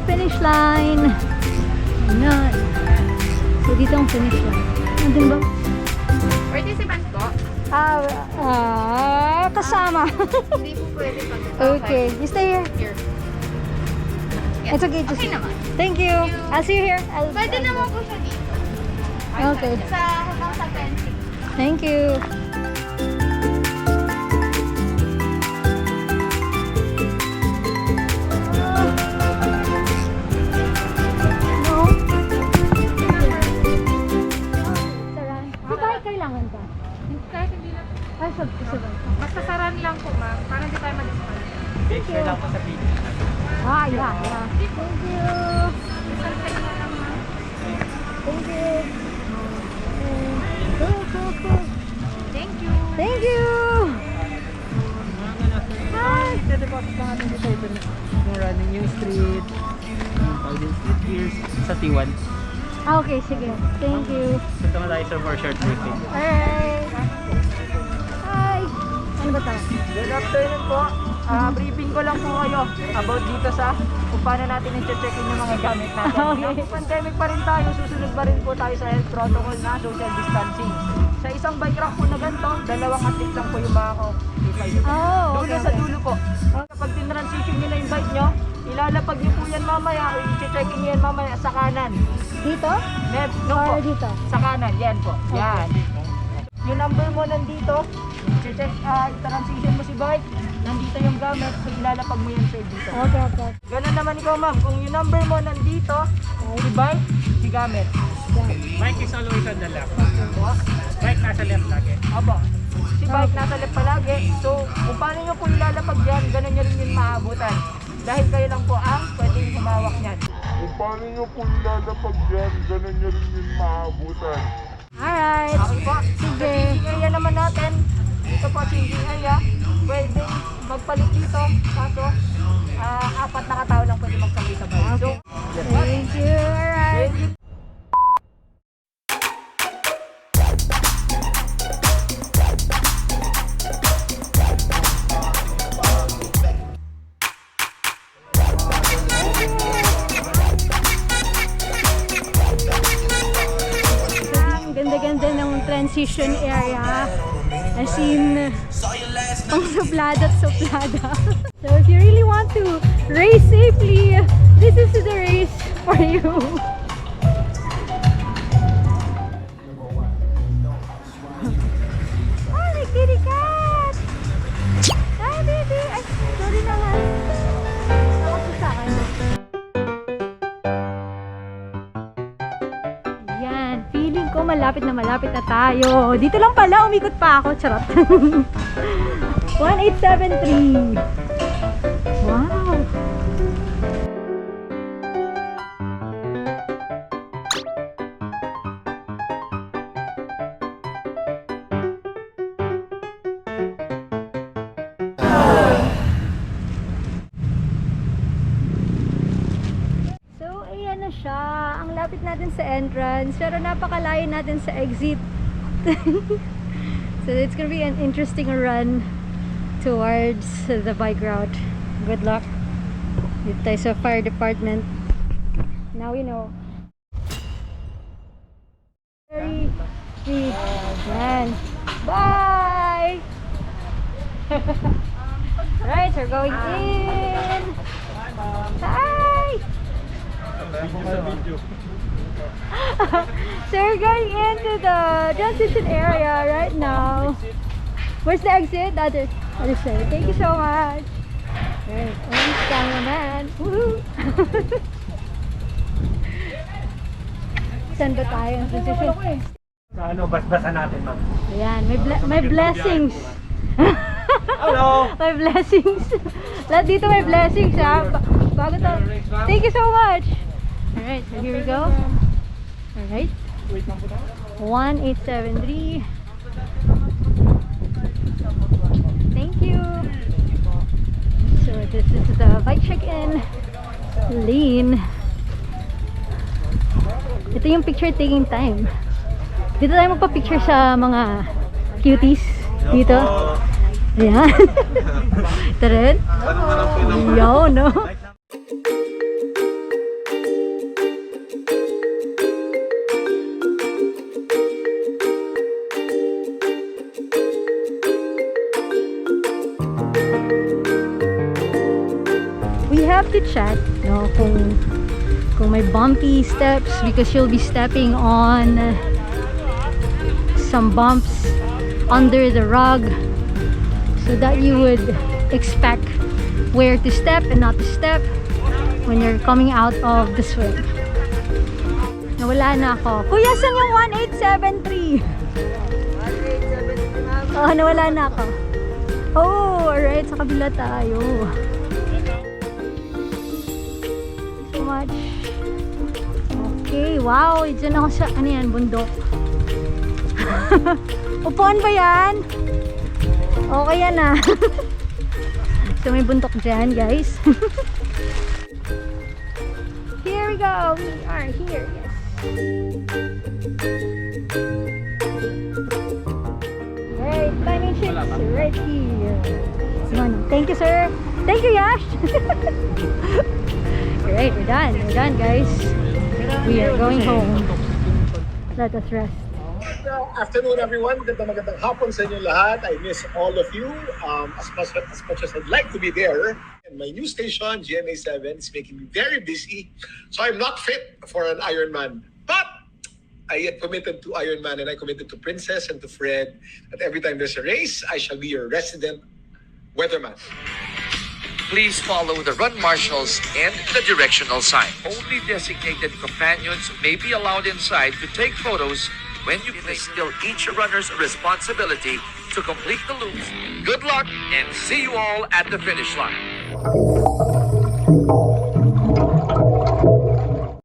Finish line. Ayan. So, dito ang finish line. Nandun ba? Participant po? Kasama. Hindi po pwede pag Okay. You stay here. Here. It's okay. Just Okay naman. Thank you. I'll see you here. Pwede naman po siya dito. Okay. Hanggang sa fencing. Thank you. Kahit hindi lang. Ay, sabay. Basta saran lang po, ma'am. Para hindi tayo ma-discount. Thank you. lang po sa video. Yeah. Thank you. Isang kayo na lang, ma'am. Thank you. Cool. Thank you. Thank you. Hi! Ito-deposit lang natin dito. Ito yung running yung street. Yung street gears sa T1. Okay, sige. Thank you. Punta nga tayo sir for short briefing. Alright. Hi. Ano ba tayo? Good afternoon po. Briefing ko lang po kayo about dito sa kung paano natin i-check-in yung mga gamit natin. Okay. Pandemic pa rin tayo, susunod pa rin po tayo sa health protocol na social distancing. Sa isang bike rack po na ganito, 2 athlete lang po yung makakakita. Oh, Dulo okay. sa dulo po. Kapag tin-transition nyo na yung bike nyo, ilalapag nyo po yan mamaya, i-check-in nyo yan mamaya sa kanan. Dito? No po. Or dito? Sa kanan, yan po. Okay. Yan. Yung number mo nandito, i-check, transition mo si bike, nandito yung gamit, so ilalapag mo yan sir dito. Okay. Ganun naman ikaw ma'am, kung yung number mo nandito, si bike, si gamit. Bike is always on the left. Bike nasa left lagi. Aba, si bike nasa left palagi, so kung paano nyo po ilalapag yan, ganun nyo rin yung maabutan. Dahil kayo lang po ang pwedeng humawak niyan. Kung paano nyo po ilalapag yan, ganun nyo rin yung maabutan. Alright. Okay po. Sige. Sa singing area naman natin, dito po singing area, pwede magpalit dito, kaso 4 na katao lang pwede magsabay-sabay. So, Thank you. Alright. thank you. Ang ganda-ganda ng transition area. As in, pang suplada at suplada. So if you really want to race safely, this is the race for you. Oh, my kitty cat! Hi, baby! Ay, sorry naman. Ako sa akin. Yan, feeling ko malapit na tayo. Dito lang pala, umikot pa ako. Charot. 1873. Wow. So, ayan na siya. Ang lapit natin sa entrance, pero napakalayo natin sa exit. So, it's gonna be an interesting run towards the bike route. Good luck. Dito tayo sa fire department. Now we know. Very sweet. Yan. Bye! Alright, we're going in. Hi! So we're going into the transition area right now. Where's the exit? The other side. Thank you so much. Great. Thanks, cameraman. Woohoo! Saan ba tayo? Transition. Sa ano, basbasan natin ma'am. Ayan, may blessings. Hello! May blessings. Lahat dito may blessings ha. Bago to. Thank you so much. Alright, so here we go. Alright. 1873. Thank you. So this is the bike check-in lane. Ito yung picture taking time. Dito tayo magpa-picture sa mga cuties. Dito. Ayan. Ito rin. Yo, no? We have to check, no, kung may bumpy steps because you'll be stepping on some bumps under the rug so that you would expect where to step and not to step when you're coming out of the swing. Nawala na ako. Kuya, saan yung 1873? 1873 na. Oh, nawala na ako. Oh, alright. Sa kabila tayo. So much. Okay, wow. Diyan ako sa, ano yan, bundok. Upuan ba yan? Okay yan ah. So may bundok dyan, guys. Here we go. We are here. Yes. Right, climbing chicks right here. Thank you, sir. Thank you, Yash. Alright, we're done. We're done, guys. We are going home. Let us rest. Afternoon, everyone. Magandang hapon sa inyo lahat. I miss all of you as much as I'd like to be there. And my new station, GMA7, is making me very busy. So I'm not fit for an Ironman. But I yet committed to Ironman, and I committed to Princess and to Fred that every time there's a race, I shall be your resident weatherman. Please follow the run marshals and the directional sign. Only designated companions may be allowed inside to take photos. When you play, still each runner's responsibility to complete the loops. Good luck and see you all at the finish line.